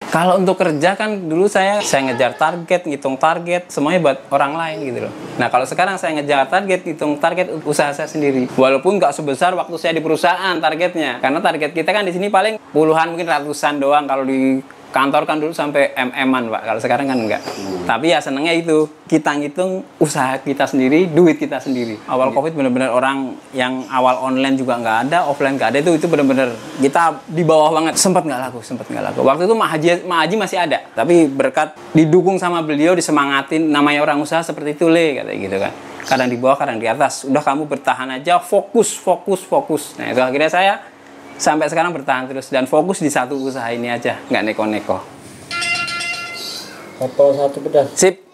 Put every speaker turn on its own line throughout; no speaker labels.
Kalau untuk kerja kan dulu saya ngejar target, ngitung target, semuanya buat orang lain gitu loh. Nah kalau sekarang saya ngejar target, ngitung target usaha saya sendiri. Walaupun nggak sebesar waktu saya di perusahaan targetnya. Karena target kita kan di sini paling puluhan mungkin ratusan doang. Kalau di kantor kan dulu sampai MM-an Pak. Kalau sekarang kan enggak. Tapi ya senengnya itu kita ngitung usaha kita sendiri, duit kita sendiri. Awal Covid bener-bener orang yang awal online juga nggak ada, offline nggak ada, itu bener-bener kita di bawah banget. Sempat nggak laku. Waktu itu Mak Haji masih ada. Tapi berkat didukung sama beliau, disemangatin, namanya orang usaha seperti itu Le, katanya gitu kan. Kadang di bawah, kadang di atas. Udah kamu bertahan aja, fokus. Nah itu akhirnya saya sampai sekarang bertahan terus dan fokus di satu usaha ini aja, nggak neko-neko.
Satu pedas.
Sip.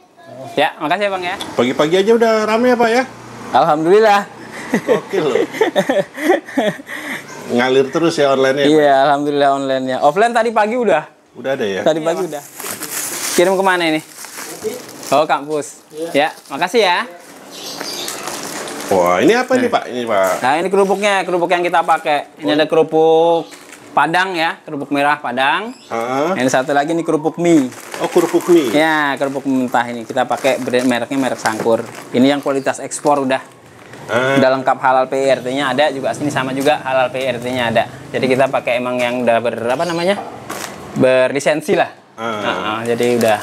Ya, makasih ya Bang ya.
Pagi-pagi aja udah rame ya Pak ya?
Alhamdulillah.
Oke loh. Ngalir terus ya online-nya?
Iya, alhamdulillah online-nya. Offline tadi pagi udah.
Udah ada ya?
Tadi pagi udah. Kirim kemana ini? Oh, kampus. Ya, makasih ya.
Wah, ini apa nih Pak? Ini Pak.
Nah, ini kerupuknya, kerupuk yang kita pakai. Ini ada kerupuk Padang ya, kerupuk merah Padang. Ini satu lagi nih kerupuk mie.
Oh, kerupuk mie.
Ya, kerupuk mentah ini kita pakai mereknya merek Sangkur. Ini yang kualitas ekspor udah. Udah lengkap halal PRT-nya ada juga, sini sama juga halal PRT-nya ada. Jadi kita pakai emang yang udah berlisensi lah. Jadi udah.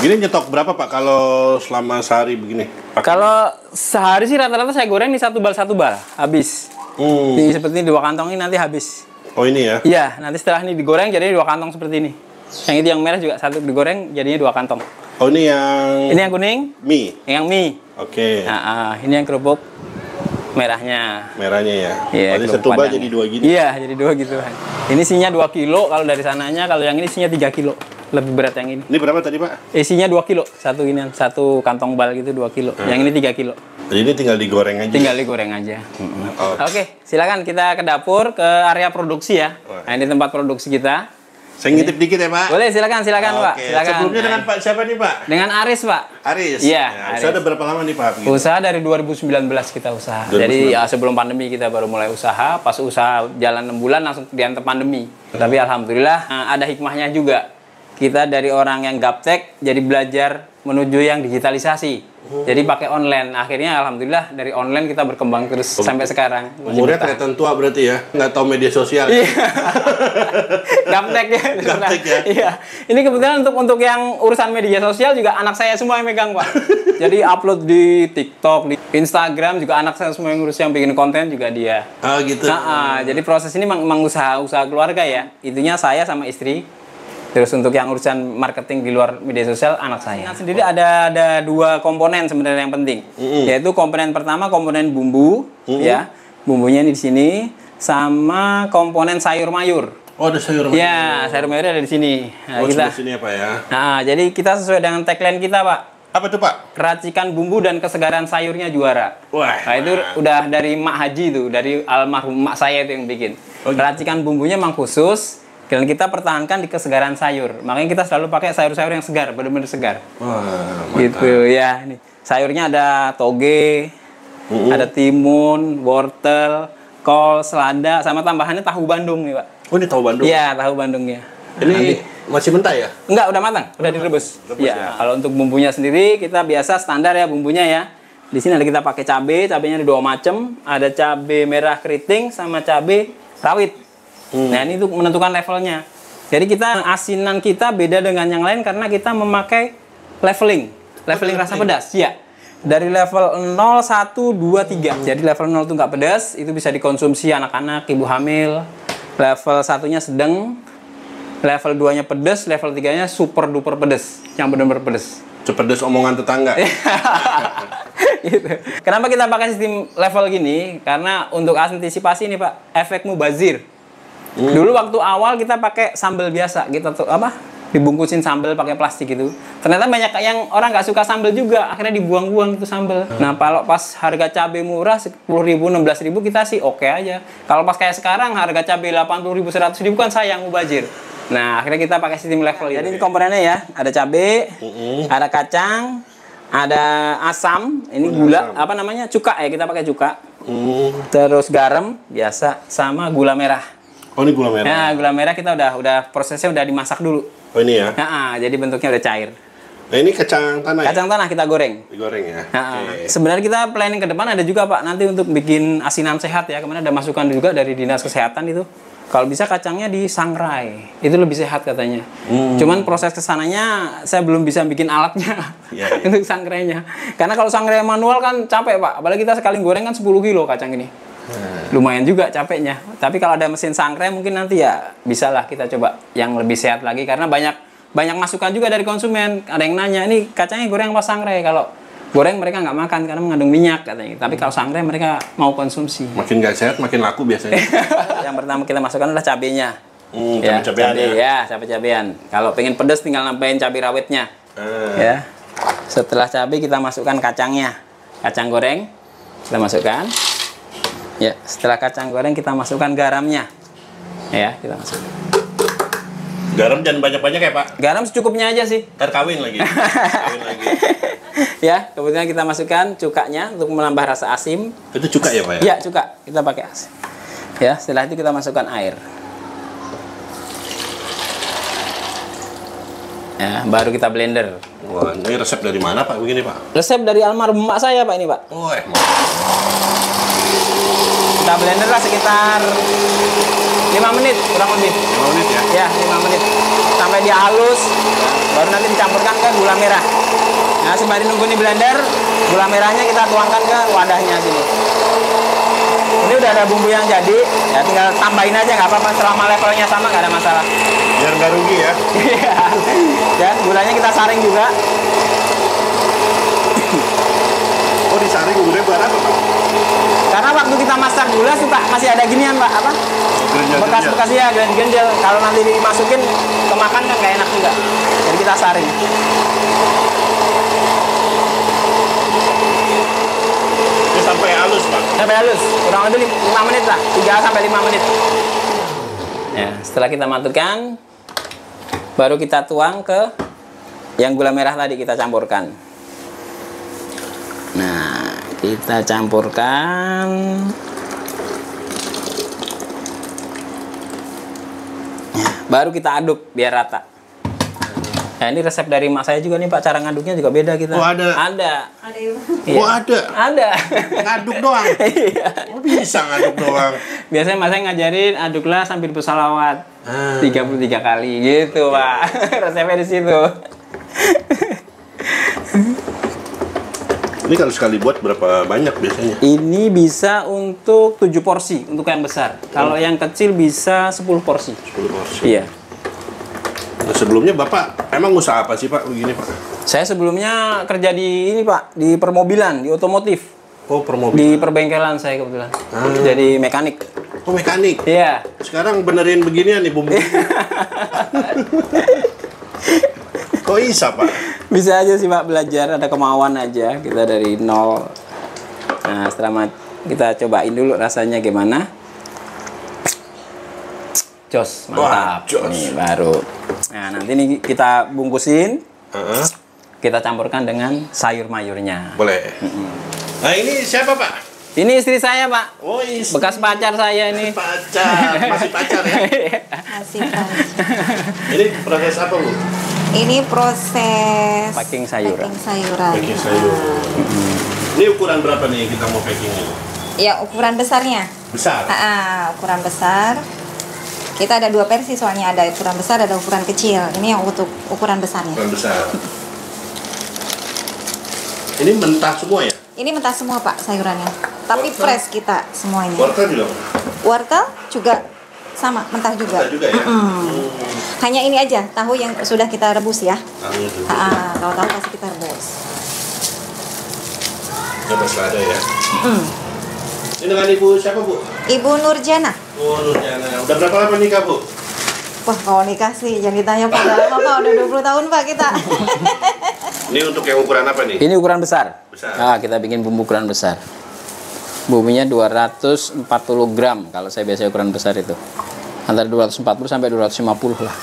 Gini nyetok berapa Pak kalau selama sehari begini?
Kalau sehari sih rata-rata saya goreng di satu bal habis. Ini seperti ini 2 kantong ini nanti habis.
Oh ini ya?
Iya, nanti setelah ini digoreng jadi 2 kantong seperti ini. Yang itu yang merah juga satu digoreng jadinya 2 kantong.
Oh ini yang...
Ini yang kuning?
Mie?
Yang mie.
Oke.
Nah, ini yang kerupuk merahnya.
Merahnya ya?
Iya,
jadi satu bal jadi 2 gini?
Iya, jadi 2 gitu. Ini isinya 2 kilo kalau dari sananya, kalau yang ini isinya 3 kilo. Lebih berat yang ini.
Ini berapa tadi Pak?
Isinya 2 kilo. Satu kantong bal gitu 2 kilo. Yang ini 3 kilo.
Jadi ini tinggal digoreng aja?
Tinggal digoreng aja. Oke, silakan kita ke dapur, ke area produksi ya. Nah, ini tempat produksi kita.
Saya ngintip dikit ya Pak?
Boleh, silakan Pak. Silakan.
Sebelumnya dengan Pak siapa nih Pak?
Dengan Aris Pak.
Aris?
Iya.
Ya, usaha udah berapa lama nih Pak? Begitu?
Usaha dari 2019 kita usaha.
2019.
Jadi ya, sebelum pandemi kita baru mulai usaha. Pas usaha jalan 6 bulan langsung dihantam pandemi. Tapi alhamdulillah ada hikmahnya juga. Kita dari orang yang gaptek jadi belajar menuju yang digitalisasi. Jadi pakai online. Akhirnya alhamdulillah dari online kita berkembang terus sampai sekarang.
Umurnya kelihatan tua berarti ya? Nggak tahu media sosial.
Iya. Gaptek ya.
Gaptek ya?
Iya. Ini kebetulan untuk yang urusan media sosial juga anak saya semua yang megang Pak. Jadi upload di TikTok, di Instagram juga anak saya semua yang ngurus, yang bikin konten juga dia.
Oh gitu.
Nah, jadi proses ini memang usaha keluarga ya. Itunya saya sama istri. Terus untuk yang urusan marketing di luar media sosial anak saya. Sendiri ada 2 komponen sebenarnya yang penting. Yaitu komponen pertama komponen bumbu ya. Bumbunya ini di sini sama komponen sayur mayur.
Oh, ada sayur mayur.
Ya, sayur mayur ada di sini. Nah,
di sini ya Pak ya.
Nah, jadi kita sesuai dengan tagline kita, Pak.
Apa tuh Pak?
Racikan bumbu dan kesegaran sayurnya juara.
Wah.
Nah, itu udah dari Mak Haji itu, dari almarhum mak saya itu yang bikin. Racikan bumbunya memang khusus. Dan kita pertahankan di kesegaran sayur. Makanya kita selalu pakai sayur-sayur yang segar, benar-benar segar.
Wah,
gitu ya. Nih, sayurnya ada toge, ada timun, wortel, kol, selada, sama tambahannya tahu Bandung nih Pak.
Oh ini tahu Bandung?
Iya, tahu Bandungnya.
Ini masih mentah ya?
Enggak, udah matang, udah direbus. Ya. Kalau untuk bumbunya sendiri kita biasa standar ya bumbunya ya. Di sini ada kita pakai cabenya ada 2 macam, ada cabai merah keriting sama cabai rawit. Nah ini untuk menentukan levelnya. Jadi kita asinan kita beda dengan yang lain karena kita memakai leveling rasa pedas. Ya. Dari level 0, 1, 2, 3. Jadi level 0 itu nggak pedas, itu bisa dikonsumsi anak-anak, ibu hamil. Level 1-nya sedang, level 2-nya pedas, level 3-nya super duper pedas, yang benar-benar pedas.
Sepedas omongan tetangga.
Gitu. Kenapa kita pakai sistem level gini? Karena untuk antisipasi ini Pak, efek mubazir. Dulu waktu awal kita pakai sambal biasa, kita tuh dibungkusin sambal pakai plastik gitu. Ternyata banyak yang orang nggak suka sambal juga, akhirnya dibuang-buang itu sambal. Nah, kalau pas harga cabai murah 10.000, 16.000 kita sih oke aja. Kalau pas kayak sekarang harga cabai 80.000, 100.000 kan sayang mubazir. Nah, akhirnya kita pakai sistem level. Jadi ini komponennya ya, ada cabai, ada kacang, ada asam, ini gula, cuka ya, kita pakai cuka. Terus garam biasa sama gula merah.
Oh ini gula merah.
Nah, gula merah kita udah prosesnya udah dimasak dulu.
Oh ini ya.
Jadi bentuknya udah cair.
Nah ini kacang tanah ya?
Kacang tanah kita goreng.
Digoreng ya? Oke.
Sebenarnya kita planning ke depan ada juga Pak, nanti untuk bikin asinan sehat ya. Kemarin ada masukan juga dari Dinas Kesehatan itu. Kalau bisa kacangnya disangrai, itu lebih sehat katanya. Cuman proses kesananya saya belum bisa bikin alatnya untuk sangrainya. Karena kalau sangrai manual kan capek Pak, apalagi kita sekali goreng kan 10 kilo kacang ini. Lumayan juga capeknya. Tapi kalau ada mesin sangrai mungkin nanti ya bisalah kita coba yang lebih sehat lagi. Karena banyak masukan juga dari konsumen. Ada yang nanya, ini kacangnya goreng apa sangrai? Kalau goreng mereka nggak makan karena mengandung minyak katanya. Tapi kalau sangrai mereka mau konsumsi.
Makin nggak sehat makin laku biasanya.
Yang pertama kita masukkan adalah cabenya.
Cabai-cabean ya.
Cabai-cabean. Kalau pengen pedas tinggal nambahin cabai rawitnya. Ya. Setelah cabai kita masukkan kacangnya. Kacang goreng kita masukkan. Ya, setelah kacang goreng kita masukkan garamnya. Ya, kita masukkan.
Garam jangan banyak-banyak ya Pak?
Garam secukupnya aja sih.
Ntar kawin lagi. Kawin lagi.
Ya, kemudian kita masukkan cukanya untuk menambah rasa asin.
Itu cuka ya Pak ya?
Ya, cuka. Kita pakai asin. Ya, setelah itu kita masukkan air. Ya, baru kita blender.
Wah, ini resep dari mana Pak begini Pak?
Resep dari almarhum emak saya Pak ini Pak. Kita blender lah sekitar 5 menit kurang lebih.
5 menit ya?
Ya, 5 menit. Sampai dia halus, baru nanti dicampurkan ke gula merah. Nah, sembari nunggu ini blender, gula merahnya kita tuangkan ke wadahnya sini. Ini udah ada bumbu yang jadi, ya tinggal tambahin aja nggak apa-apa, selama levelnya sama nggak ada masalah.
Biar nggak rugi ya?
Ya, gulanya kita saring juga.
Oh, disaring gulanya buat apa Pak?
Karena waktu kita masak gula suka masih ada ginian Pak, apa? Bekas-bekas ya, genjel. Kalau nanti dimasukin kemakan kan nggak enak juga. Jadi kita saring.
Ini sampai halus Pak?
Sampai halus, kurang lebih 5 menit lah, 3-5 menit. Ya, setelah kita matutkan, baru kita tuang ke yang gula merah tadi kita campurkan. Nah, kita campurkan. Baru kita aduk biar rata. Nah, ini resep dari emak saya juga nih Pak, cara ngaduknya juga beda kita.
Oh, ada?
Ada.
Oh, ada?
Ada.
Ngaduk doang?
Iya.
Oh, bisa ngaduk doang?
Biasanya emak saya ngajarin aduklah sambil bersalawat 33 kali gitu Pak. Resepnya di situ.
Ini kalau sekali buat berapa banyak biasanya?
Ini bisa untuk 7 porsi untuk yang besar. Kalau yang kecil bisa 10 porsi.
10 porsi.
Iya.
Nah, sebelumnya Bapak emang usaha apa sih Pak begini Pak?
Saya sebelumnya kerja di ini Pak, di permobilan, di otomotif.
Oh, permobilan.
Di perbengkelan saya kebetulan. Jadi mekanik.
Oh, mekanik.
Iya.
Sekarang benerin beginian nih bumbu. Kok bisa Pak?
Bisa aja sih Pak, belajar, ada kemauan aja. Kita dari nol. Nah, setelah kita cobain dulu rasanya gimana. Jos, mantap.
Wah, jos.
Nih baru. Nah, nanti nih kita bungkusin. Kita campurkan dengan sayur mayurnya.
Boleh. Nah, ini siapa Pak?
Ini istri saya Pak.
Oh, istri.
Bekas pacar saya ini.
Pacar, masih pacar ya?
Masih pacar.
Ini proses apa Bu?
Ini proses
Packing sayuran.
packing sayuran.
Packing sayur. Ini ukuran berapa nih kita mau packing ini?
Ya, ukuran besarnya.
Besar?
Ukuran besar. Kita ada 2 versi soalnya, ada ukuran besar, ada ukuran kecil. Ini yang untuk ukuran besarnya.
Ukuran besar. Ini mentah semua ya?
Ini mentah semua Pak sayurannya. Tapi
Wortel?
fresh kita semuanya.
Wortel juga?
Wortel juga sama, mentah juga.
Mentah juga ya?
Hanya ini aja, tahu yang sudah kita rebus ya.
Tahunya dulu.
Kalau tahu pasti kita rebus.
Ya, masih ada ya? Ini dengan Ibu siapa Bu?
Ibu Nurjana.
Oh, Nurjana. Udah berapa lama nikah Bu?
Wah, kalau nikah sih jangan ditanya Pak, udah lama Pak, udah 20 tahun Pak kita.
Ini untuk yang ukuran apa nih?
Ini ukuran besar.
Besar.
Nah, kita bikin bumbu ukuran besar. Bumbunya 240 gram kalau saya biasa ukuran besar itu. Antara 240 sampai 250 lah.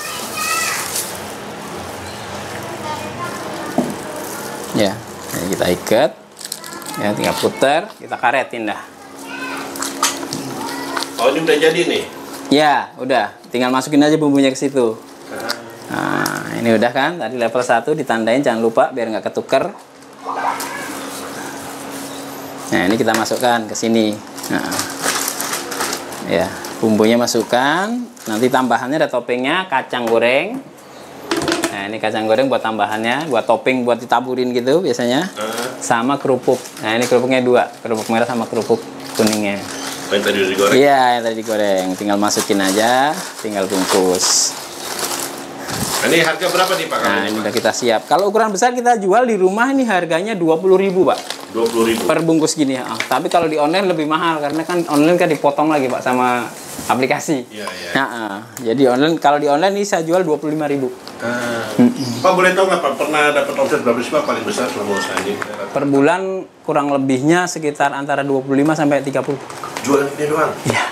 Ya, ini kita ikat. Ya, tinggal putar, kita karetin dah.
Oh, ini udah jadi nih?
Ya, udah. Tinggal masukin aja bumbunya ke situ. Nah, ini udah kan, tadi level 1 ditandain, jangan lupa biar nggak ketuker. Nah, ini kita masukkan ke sini. Nah, ya, bumbunya masukkan. Nanti tambahannya ada toppingnya, kacang goreng. Nah, ini kacang goreng buat tambahannya, buat topping, buat ditaburin gitu biasanya. Sama kerupuk. Nah, ini kerupuknya 2, kerupuk merah sama kerupuk kuningnya.
Yang tadi udah digoreng?
Iya, yang tadi digoreng. Tinggal masukin aja, tinggal bungkus.
Ini harga berapa nih Pak?
Nah, ini udah kita siap. Kalau ukuran besar kita jual di rumah ini harganya 20.000, Pak.
20.000
Per bungkus gini ya. Tapi kalau di online lebih mahal karena kan online kan dipotong lagi, Pak, sama aplikasi.
Iya, iya.
Nah, jadi online, kalau di online ini saya jual 25.000.
Pak boleh tahu nggak Pak, pernah dapat omset berapa sih Pak paling besar selama usaha ini?
Per bulan kurang lebihnya sekitar antara 25 sampai 30.
Jualan ini doang?
Iya.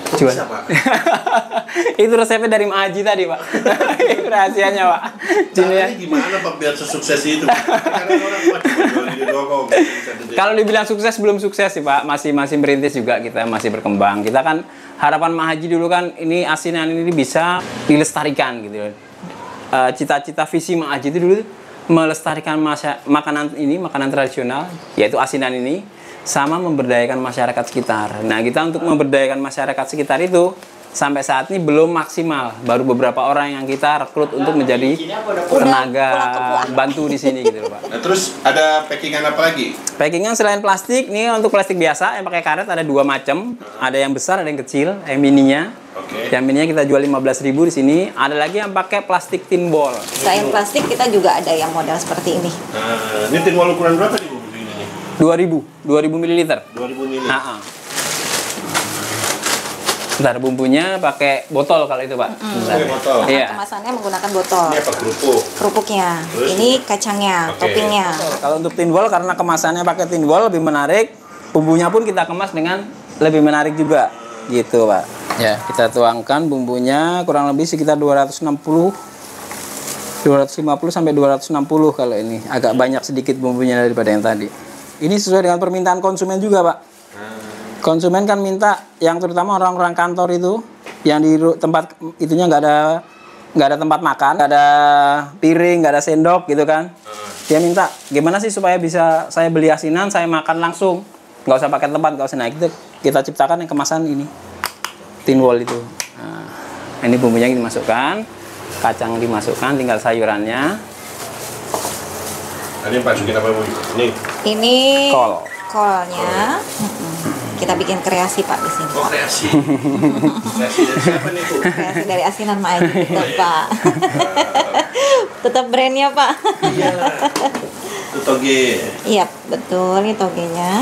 Kok
Jual.
bisa Pak?
Itu resepnya dari Mak Haji tadi, Pak. Itu rahasianya, Pak.
Caranya gimana Pak biar sesukses itu? Karena orang cuma jual ini doang kok.
Kalau dibilang sukses belum sukses sih, Pak. Masih merintis juga, kita masih berkembang. Kita kan harapan Mak Haji dulu kan ini asinan ini bisa dilestarikan gitu. Cita-cita visi Mak Haji itu dulu melestarikan makanan ini, makanan tradisional, yaitu asinan ini, sama memberdayakan masyarakat sekitar. Nah, kita untuk memberdayakan masyarakat sekitar itu sampai saat ini belum maksimal. Baru beberapa orang yang kita rekrut untuk menjadi tenaga bantu di sini gitu loh, Pak.
Nah, terus ada packingan apa lagi?
Packingan selain plastik, ini untuk plastik biasa yang pakai karet ada 2 macam. Ada yang besar, ada yang kecil, yang mininya.
Oke.
Yang mininya kita jual 15.000 di sini. Ada lagi yang pakai plastik tin ball.
Selain plastik kita juga ada yang model seperti ini.
Nah, ini tin wall ukuran berapa nih Bu begini nih?
2000 ml.
2000 ml.
Nah, bentar, bumbunya pakai botol kalau itu, Pak. Bentar.
Pakai botol.
Iya.
Kemasannya menggunakan botol.
Ini apa kerupuk?
Kerupuknya.
Terus?
Ini kacangnya,
Oke.
toppingnya.
Kalau untuk tin ball karena kemasannya pakai tin ball lebih menarik, bumbunya pun kita kemas dengan lebih menarik juga. Gitu, Pak. Ya, kita tuangkan bumbunya kurang lebih sekitar 250 sampai 260 kalau ini. Agak banyak sedikit bumbunya daripada yang tadi. Ini sesuai dengan permintaan konsumen juga, Pak. Konsumen kan minta yang terutama orang-orang kantor itu yang di tempat itunya nggak ada tempat makan, nggak ada piring, nggak ada sendok gitu kan. Dia minta gimana sih supaya bisa saya beli asinan, saya makan langsung, nggak usah pakai tempat, nggak usah naik. Itu kita ciptakan yang kemasan ini, tin wall itu. Nah, ini bumbunya dimasukkan, kacang dimasukkan, tinggal sayurannya.
Ini masukin apa Bu?
Ini
Kol.
kolnya. Kita bikin kreasi Pak di sini.
Oh, kreasi. Kreasi dari siapa nih Bu?
Kreasi dari asinan Mak Haji tetap Pak. Tetap brandnya Pak.
Iya. Itu toge.
Iya betul, ini togenya.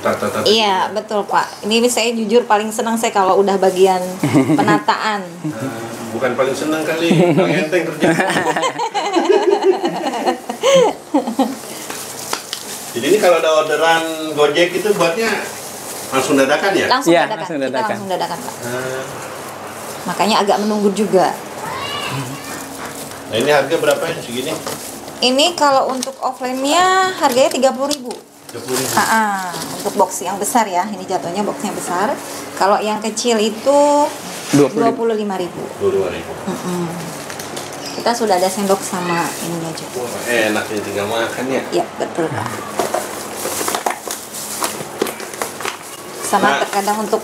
Tata-tata.
Iya betul Pak. Ini saya jujur paling senang saya kalau udah bagian penataan.
Bukan paling senang kali, paling enteng kerja. Jadi ini kalau ada orderan Gojek itu buatnya langsung dadakan ya?
Langsung
Iya,
dadakan.
langsung
Kita
dadakan.
langsung dadakan Pak. Makanya agak menunggu juga.
Nah ini harga berapa ya segini?
Ini kalau untuk offline-nya harganya 30.000.
30.000.
Untuk box yang besar ya, ini jatuhnya boxnya besar. Kalau yang kecil itu
25.000.
25.000.
25.000. Kita sudah ada sendok sama ininya juga.
Wah, enak ya tinggal makan ya.
Iya betul Pak. Sama
Nah.
terkadang untuk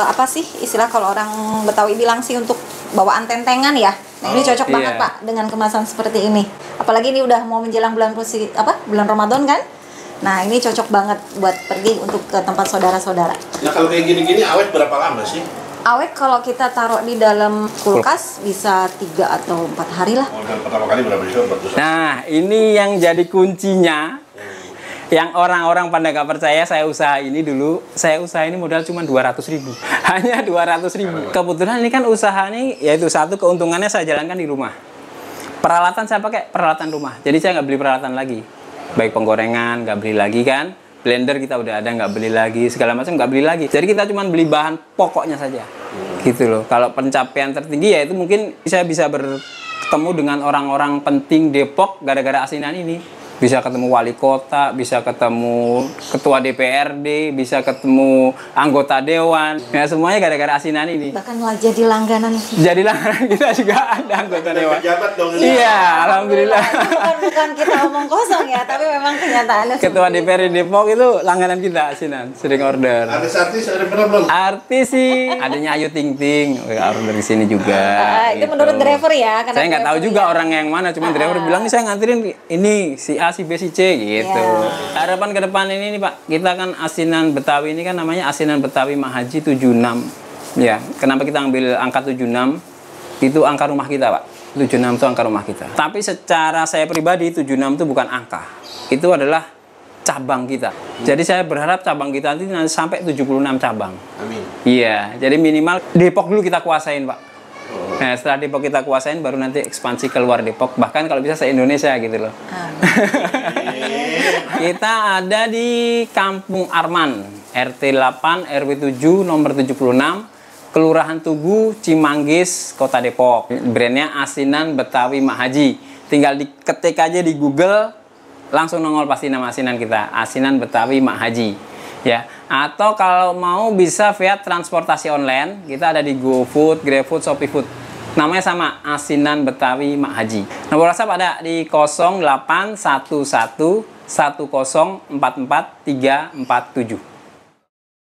apa sih istilah kalau orang Betawi bilang sih untuk bawaan tentengan ya. Nah ini cocok
iya.
banget Pak dengan kemasan seperti ini. Apalagi ini udah mau menjelang bulan bulan Ramadan kan. Nah ini cocok banget buat pergi untuk ke tempat saudara-saudara.
Nah kalau kayak gini-gini awet berapa lama sih?
Awet kalau kita taruh di dalam kulkas bisa 3 atau 4 hari lah.
Order pertama kali berapa sih?
Nah, ini yang jadi kuncinya. Yang orang-orang pada nggak percaya saya usaha ini dulu. Saya usaha ini modal cuma 200.000. Hanya 200.000. Kebetulan ini kan usaha ini, yaitu satu keuntungannya saya jalankan di rumah. Peralatan saya pakai peralatan rumah. Jadi saya nggak beli peralatan lagi. Baik penggorengan, nggak beli lagi kan. Blender kita udah ada, nggak beli lagi. Segala macam nggak beli lagi. Jadi kita cuma beli bahan pokoknya saja. Gitu loh. Kalau pencapaian tertinggi ya itu mungkin saya bisa bertemu dengan orang-orang penting Depok gara-gara asinan ini. Bisa ketemu wali kota, bisa ketemu ketua DPRD, bisa ketemu anggota dewan. Ya semuanya gara-gara asinan ini.
Bahkan malah jadi langganan.
Jadi langganan kita juga ada anggota dewan.
Pejabat dong ini.
Iya, alhamdulillah.
Bukan kita omong kosong ya, tapi memang kenyataannya
Ketua
seperti
DPRD Depok itu langganan kita asinan, sering order.
Artis ada berapa belum?
Artis sih, adanya Ayu Ting Ting, order di sini juga.
itu
gitu.
menurut driver ya, karena
Saya nggak tahu
driver
juga
ya.
orang yang mana, cuma driver bilang nih saya nganterin ini si A, si B, si C gitu.
Ya.
Harapan ke depan ini nih Pak, kita kan asinan Betawi ini kan namanya asinan Betawi Mak Haji 76. Ya, kenapa kita ambil angka 76? Itu angka rumah kita Pak. 76 itu angka rumah kita. Tapi secara saya pribadi 76 itu bukan angka. Itu adalah cabang kita. Jadi saya berharap cabang kita nanti sampai 76 cabang.
Amin.
Iya, jadi minimal Depok dulu kita kuasain Pak. Nah, setelah Depok kita kuasain, baru nanti ekspansi keluar Depok. Bahkan kalau bisa se-Indonesia gitu loh. Kita ada di Kampung Arman, RT 8, RW 7, nomor 76, Kelurahan Tugu, Cimanggis, Kota Depok. Brandnya Asinan Betawi Mak Haji. Tinggal diketik aja di Google, langsung nongol pasti nama asinan kita, Asinan Betawi Mak Haji. Ya, atau kalau mau bisa via transportasi online, kita ada di GoFood, GrabFood, ShopeeFood. Namanya sama, Asinan Betawi Mak Haji. Nomor WhatsApp ada di 0811 1044 347.